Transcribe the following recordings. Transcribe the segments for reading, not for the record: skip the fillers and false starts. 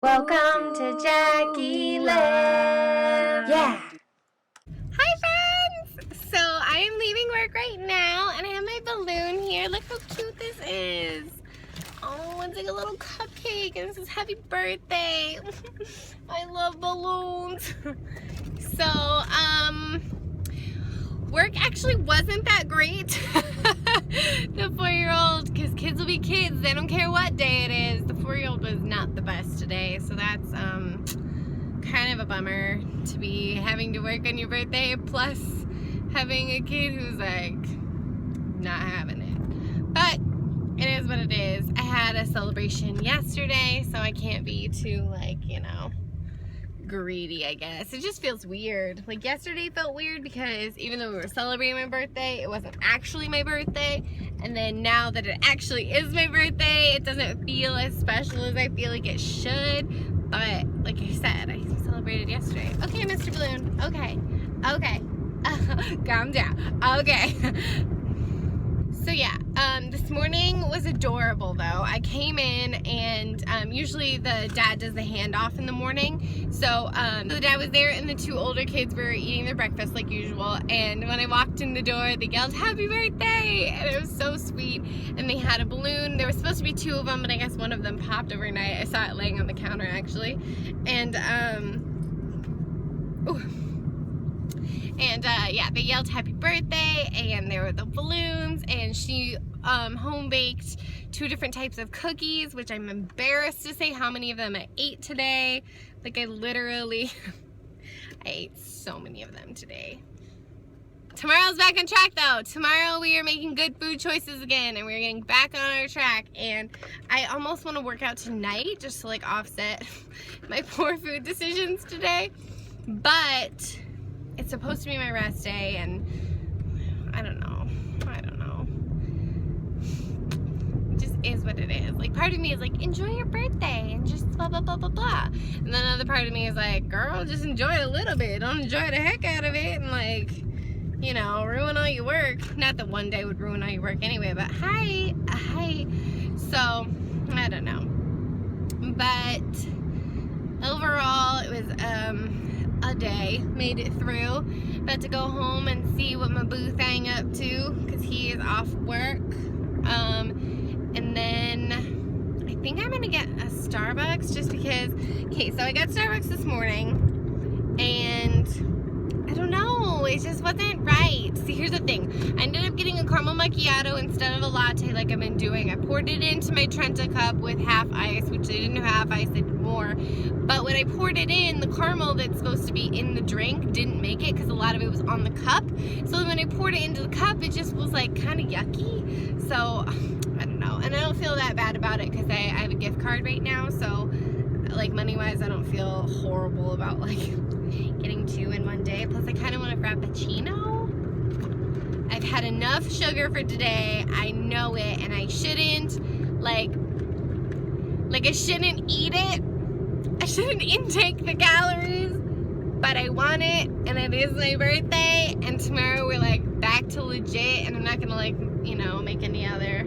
Welcome to Jackie Land. Yeah. Hi friends! So I am leaving work right now and I have my balloon here. Look how cute this is. Oh, it's like a little cupcake and it says happy birthday. I love balloons. So, work actually wasn't that great. The 4-year-old, because kids will be kids, they don't care what day it is. The 4-year-old was not the best today, so that's kind of a bummer to be having to work on your birthday, plus having a kid who's like not having it. But it is what it is. I had a celebration yesterday, so I can't be too, like, you know, greedy, I guess. It just feels weird. Like, yesterday felt weird because even though we were celebrating my birthday, it wasn't actually my birthday. And then now that it actually is my birthday, it doesn't feel as special as I feel like it should. But like I said, I celebrated yesterday. Okay, Mr. Balloon. Okay. Okay. Calm down. Okay. So yeah, this morning was adorable though. I came in and usually the dad does the handoff in the morning. So the dad was there and the 2 older kids were eating their breakfast like usual. And when I walked in the door, they yelled, "Happy birthday!" And it was so sweet. And they had a balloon. There was supposed to be 2 of them, but I guess one of them popped overnight. I saw it laying on the counter actually. And yeah, they yelled happy birthday, and there were the balloons, and she home baked 2 different types of cookies, which I'm embarrassed to say how many of them I ate today. Like, I literally I ate so many of them today. Tomorrow's back on track though. Tomorrow we are making good food choices again, and we're getting back on our track. And I almost want to work out tonight just to like offset my poor food decisions today, but it's supposed to be my rest day, and I don't know. It just is what it is. Like, part of me is like, enjoy your birthday and just blah, blah, blah, blah, blah. And then another part of me is like, girl, just enjoy it a little bit. Don't enjoy the heck out of it and, like, you know, ruin all your work. Not that one day would ruin all your work anyway, but hi. So, I don't know. But overall, it was, a day. Made it through. About to go home and see what my boo thang up to, because he is off work. And then I think I'm gonna get a Starbucks just because. Okay, so I got Starbucks this morning, and I don't know, it just wasn't right. See, here's the thing. I ended up getting a caramel macchiato instead of a latte like I've been doing. I poured it into my Trenta cup with half ice, which I didn't have half ice, I did more. But when I poured it in, the caramel that's supposed to be in the drink didn't make it because a lot of it was on the cup. So when I poured it into the cup, it just was like kind of yucky. So, I don't know. And I don't feel that bad about it because I have a gift card right now. So, like, money-wise, I don't feel horrible about, like, getting 2 in one day. Plus, I kind of want a frappuccino. I've had enough sugar for today. I know it, and I shouldn't, like I shouldn't eat it. I shouldn't intake the calories, but I want it, and it is my birthday, and tomorrow we're, like, back to legit, and I'm not gonna, like, you know, make any other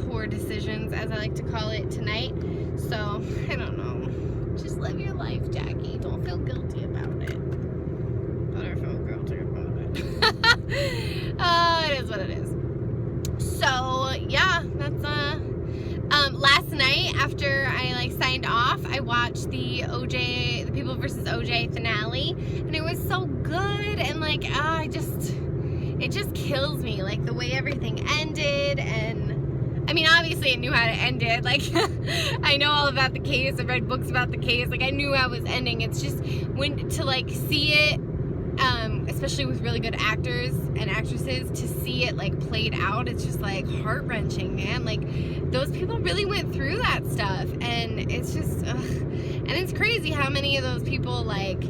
poor decisions, as I like to call it, tonight. So, I don't know. Just live your life, Jackie. Don't feel guilty about it. But I feel guilty about it. Oh, it is what it is. So, yeah, that's, last night, after I, like, signed off, I watched the People vs. OJ finale, and it was so good, and, like, it just kills me, like, the way everything ended. And I mean, obviously I knew how to end it, like, I know all about the case, I've read books about the case, like, I knew how it was ending. It's just, when to, like, see it, especially with really good actors and actresses, to see it, like, played out, it's just, like, heart-wrenching, man. Like, those people really went through that stuff, and it's just, and it's crazy how many of those people, like,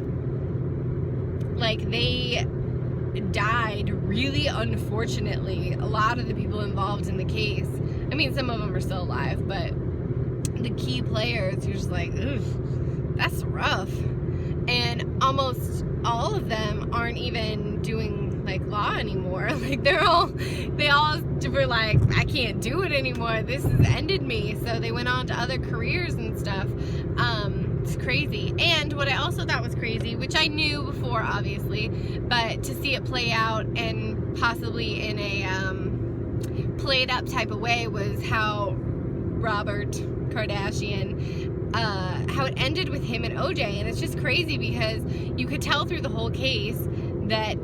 they died really unfortunately. A lot of the people involved in the case, I mean, some of them are still alive, but the key players, you're just like, ugh, that's rough. And almost all of them aren't even doing, like, law anymore. Like, they all were like, I can't do it anymore. This has ended me. So they went on to other careers and stuff. crazy. And what I also thought was crazy, which I knew before obviously, but to see it play out and possibly in a played up type of way, was how Robert Kardashian, how it ended with him and OJ. And it's just crazy because you could tell through the whole case that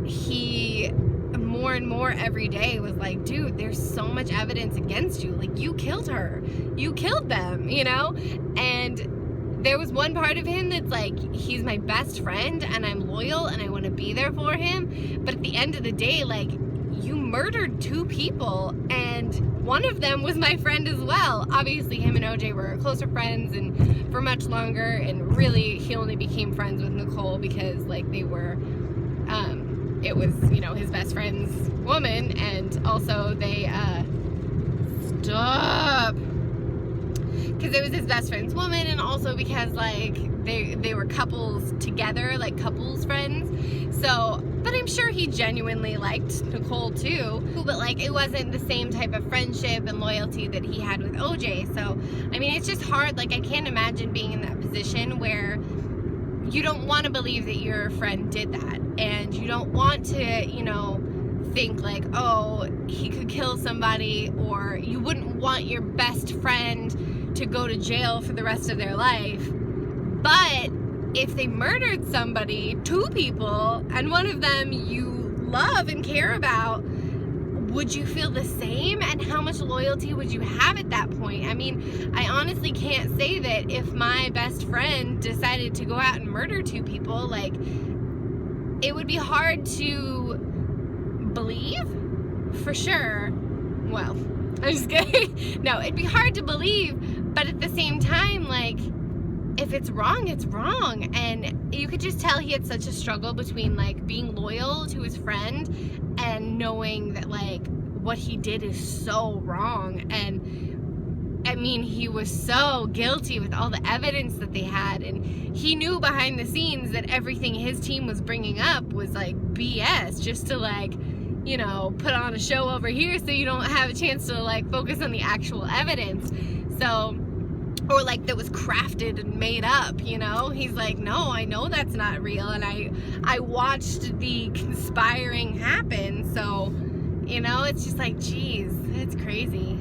he more and more every day was like, dude, there's so much evidence against you. Like, you killed her. You killed them, you know? And there was one part of him that's like, he's my best friend and I'm loyal and I want to be there for him. But at the end of the day, like, you murdered 2 people and one of them was my friend as well. Obviously, him and OJ were closer friends and for much longer, and really he only became friends with Nicole because, like, they were, it was, you know, his best friend's woman, and also they, because it was his best friend's woman, and also because, like, they were couples together, like couples friends. So, but I'm sure he genuinely liked Nicole too, but like it wasn't the same type of friendship and loyalty that he had with OJ. So, I mean, it's just hard. Like, I can't imagine being in that position where you don't want to believe that your friend did that, and you don't want to, you know, think like, oh, he could kill somebody, or you wouldn't want your best friend to go to jail for the rest of their life. But if they murdered somebody, 2 people, and one of them you love and care about, would you feel the same? And how much loyalty would you have at that point? I mean, I honestly can't say that if my best friend decided to go out and murder 2 people, like, it would be hard to believe, for sure. Well, I'm just kidding. No, it'd be hard to believe, but at the same time, like, if it's wrong, it's wrong. And you could just tell he had such a struggle between, like, being loyal to his friend and knowing that, like, what he did is so wrong. And I mean, he was so guilty with all the evidence that they had, and he knew behind the scenes that everything his team was bringing up was like BS, just to, like, you know, put on a show over here so you don't have a chance to, like, focus on the actual evidence. So, or like that was crafted and made up, you know? He's like, no, I know that's not real, and I watched the conspiring happen. So, you know, it's just like, geez, it's crazy.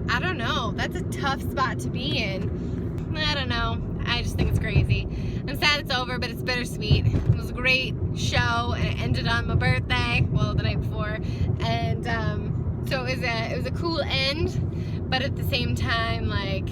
I don't know. That's a tough spot to be in. I don't know. I just think it's crazy. I'm sad it's over, but it's bittersweet. It was a great show, and it ended on my birthday, well, the night before, and so it was a cool end, but at the same time, like,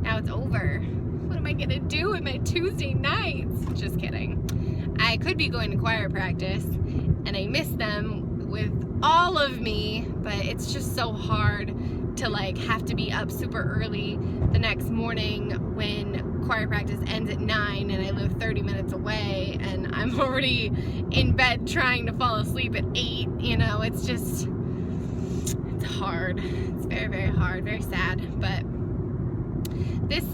now it's over. What am I gonna do with my Tuesday nights? Just kidding. I could be going to choir practice, and I miss them with all of me, but it's just so hard to, like, have to be up super early the next morning when choir practice ends at 9 and I live 30 minutes away, and I'm already in bed trying to fall asleep at 8, you know? It's just, it's hard. It's very, very hard, very sad, but this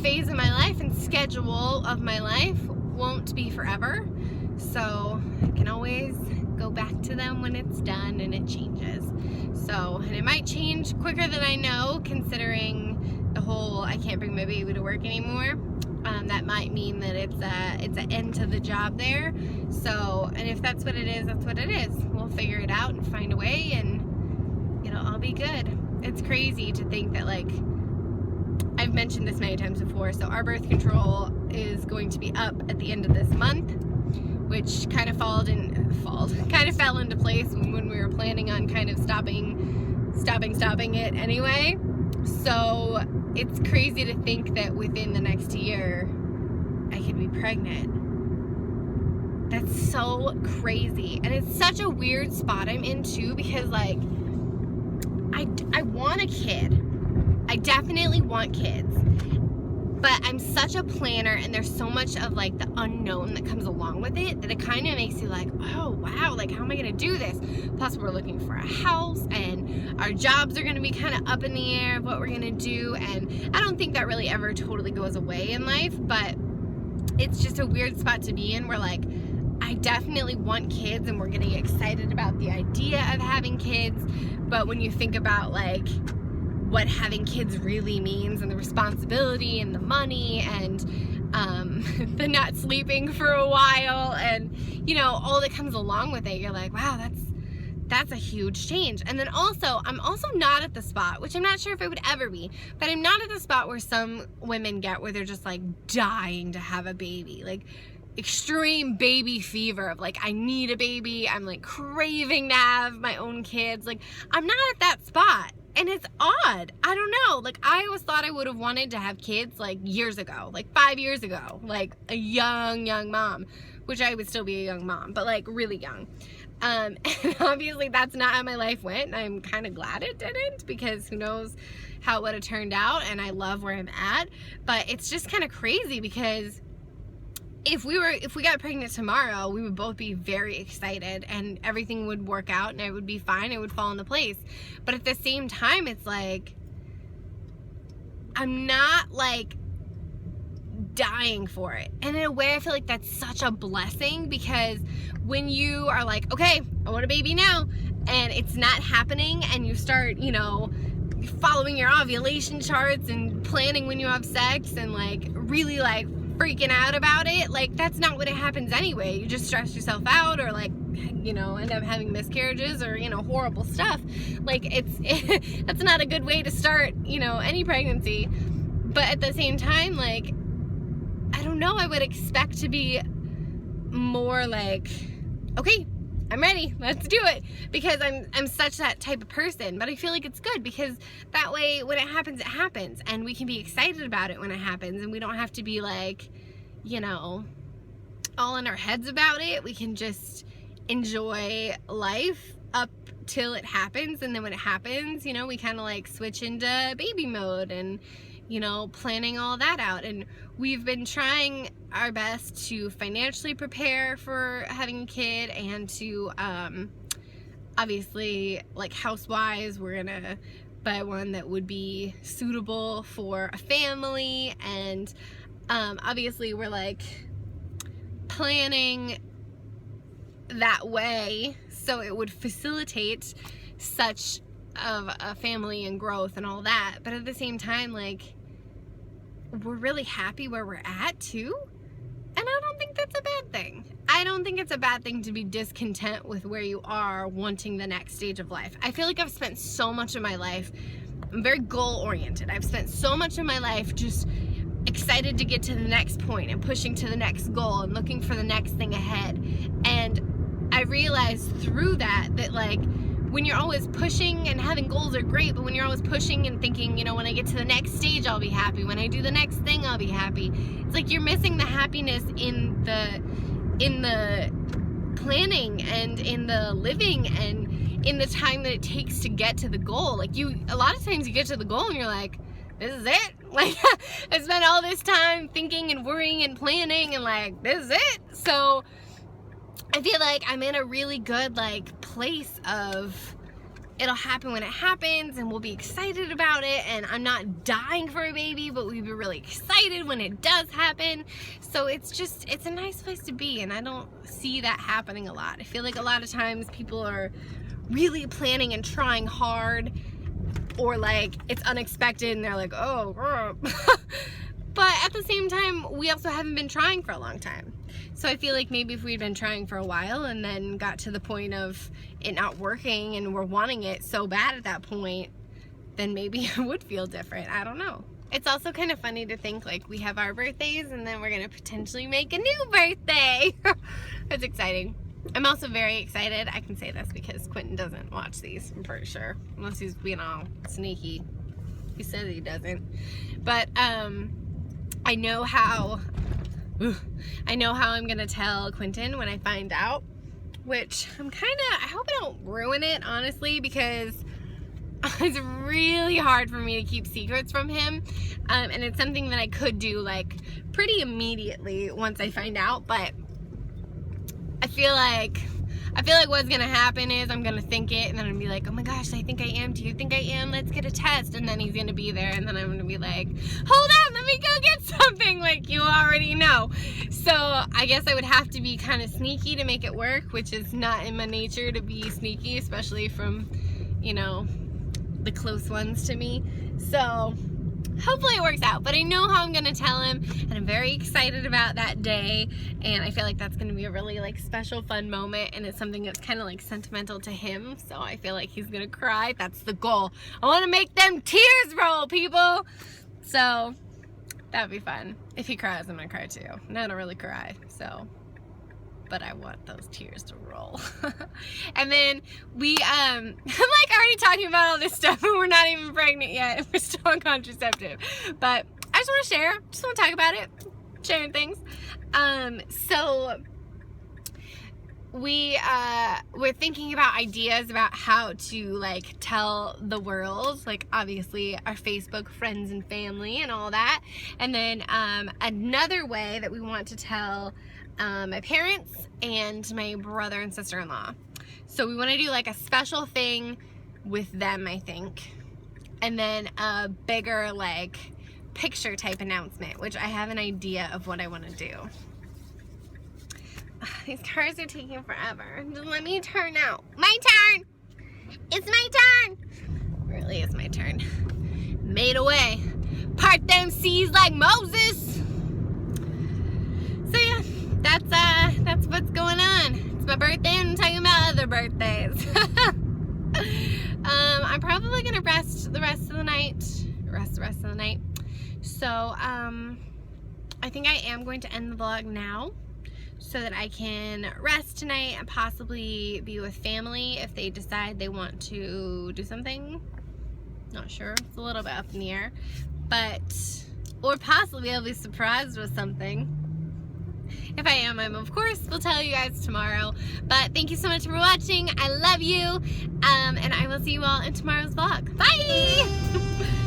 phase of my life and schedule of my life won't be forever, so I can always go back to them when it's done and it changes. So, and it might change quicker than I know, considering the whole I can't bring my baby to work anymore. That might mean that it's an end to the job there. So, and if that's what it is, that's what it is. We'll figure it out and find a way, and it'll all be good. It's crazy to think that, like, I've mentioned this many times before, so our birth control is going to be up at the end of this month, which kind of fell into place when we were planning on kind of stopping it anyway. So it's crazy to think that within the next year I could be pregnant. That's so crazy, and it's such a weird spot I'm in too, because, like, I want a kid. I definitely want kids, but I'm such a planner, and there's so much of, like, the unknown that comes along with it that it kind of makes you like, oh wow, like, how am I gonna do this? Plus we're looking for a house, and our jobs are gonna be kind of up in the air of what we're gonna do, and I don't think that really ever totally goes away in life, but it's just a weird spot to be in where, like, I definitely want kids, and we're getting excited about the idea of having kids, but when you think about, like, what having kids really means, and the responsibility and the money and the not sleeping for a while, and you know, all that comes along with it. You're like, wow, that's a huge change. And then also, I'm also not at the spot, which I'm not sure if I would ever be, but I'm not at the spot where some women get, where they're just like dying to have a baby, like extreme baby fever of like, I need a baby, I'm like craving to have my own kids. Like, I'm not at that spot. And it's odd. I don't know. Like, I always thought I would have wanted to have kids like years ago, like 5 years ago, like a young mom, which I would still be a young mom, but like really young. And obviously that's not how my life went, and I'm kind of glad it didn't, because who knows how it would have turned out, and I love where I'm at. But it's just kind of crazy, because if we got pregnant tomorrow, we would both be very excited and everything would work out and it would be fine, it would fall into place. But at the same time, it's like, I'm not like dying for it. And in a way, I feel like that's such a blessing, because when you are like, okay, I want a baby now, and it's not happening, and you start, you know, following your ovulation charts and planning when you have sex and like really like freaking out about it, like that's not what it happens anyway. You just stress yourself out, or like, you know, end up having miscarriages, or, you know, horrible stuff. Like that's not a good way to start, you know, any pregnancy. But at the same time, like, I don't know, I would expect to be more like, okay, I'm ready, let's do it, because I'm such that type of person. But I feel like it's good, because that way when it happens, and we can be excited about it when it happens, and we don't have to be like, you know, all in our heads about it. We can just enjoy life up till it happens, and then when it happens, you know, we kind of like switch into baby mode and, you know, planning all that out. And we've been trying our best to financially prepare for having a kid, and to obviously, like, house-wise, we're gonna buy one that would be suitable for a family. And obviously we're like planning that way so it would facilitate such of a family and growth and all that. But at the same time, like, we're really happy where we're at too, and I don't think that's a bad thing. I don't think it's a bad thing to be discontent with where you are, wanting the next stage of life. I feel like I've spent so much of my life, I'm very goal oriented, I've spent so much of my life just excited to get to the next point and pushing to the next goal and looking for the next thing ahead. And I realized through that like, when you're always pushing, and having goals are great, but when you're always pushing and thinking, you know, when I get to the next stage I'll be happy, when I do the next thing I'll be happy, it's like you're missing the happiness in the planning and in the living and in the time that it takes to get to the goal. Like, a lot of times you get to the goal and you're like, this is it? Like, I spent all this time thinking and worrying and planning, and like, this is it? So I feel like I'm in a really good like place of, it'll happen when it happens, and we'll be excited about it, and I'm not dying for a baby, but we'll be really excited when it does happen. So it's a nice place to be, and I don't see that happening a lot. I feel like a lot of times people are really planning and trying hard, or like it's unexpected and they're like, oh girl. But at the same time, we also haven't been trying for a long time. So I feel like maybe if we'd been trying for a while and then got to the point of it not working and we're wanting it so bad at that point, then maybe it would feel different. I don't know. It's also kind of funny to think like we have our birthdays and then we're gonna potentially make a new birthday. That's exciting. I'm also very excited. I can say this because Quentin doesn't watch these, I'm pretty sure, unless he's being all sneaky. He says he doesn't. But I know how I'm gonna tell Quentin when I find out, which I hope I don't ruin it, honestly, because it's really hard for me to keep secrets from him, and it's something that I could do like pretty immediately once I find out. But I feel like what's gonna happen is I'm gonna think it, and then I'm gonna be like, oh my gosh, I think I am, do you think I am, let's get a test. And then he's gonna be there, and then I'm gonna be like, hold on, let me go get something, like you already know. So I guess I would have to be kind of sneaky to make it work, which is not in my nature to be sneaky, especially from, you know, the close ones to me. So hopefully it works out, but I know how I'm gonna tell him, and I'm very excited about that day, and I feel like that's gonna be a really like special, fun moment, and it's something that's kind of like sentimental to him, so I feel like he's gonna cry. That's the goal. I want to make them tears roll, people. So that'd be fun. If he cries, I'm gonna cry too, and I don't really cry, so, but I want those tears to roll. And then we, I'm like already talking about all this stuff, and we're not even pregnant yet. We're still on contraceptive. But I just want to share, just want to talk about it, sharing things. So we're thinking about ideas about how to like tell the world, like obviously our Facebook friends and family and all that. And then another way that we want to tell my parents and my brother and sister-in-law. So we want to do like a special thing with them, I think. And then a bigger like picture type announcement, which I have an idea of what I want to do. These cars are taking forever. Just let me turn out. My turn! It's my turn! It really is my turn. Made a way. Part them seas like Moses. So yeah, that's what's going on. It's my birthday and I'm talking about other birthdays. I'm probably gonna rest the rest of the night. So I think I am going to end the vlog now, so that I can rest tonight and possibly be with family if they decide they want to do something. Not sure, it's a little bit up in the air, but, or possibly I'll be surprised with something. If I am, of course will tell you guys tomorrow. But thank you so much for watching. I love you, and I will see you all in tomorrow's vlog. Bye!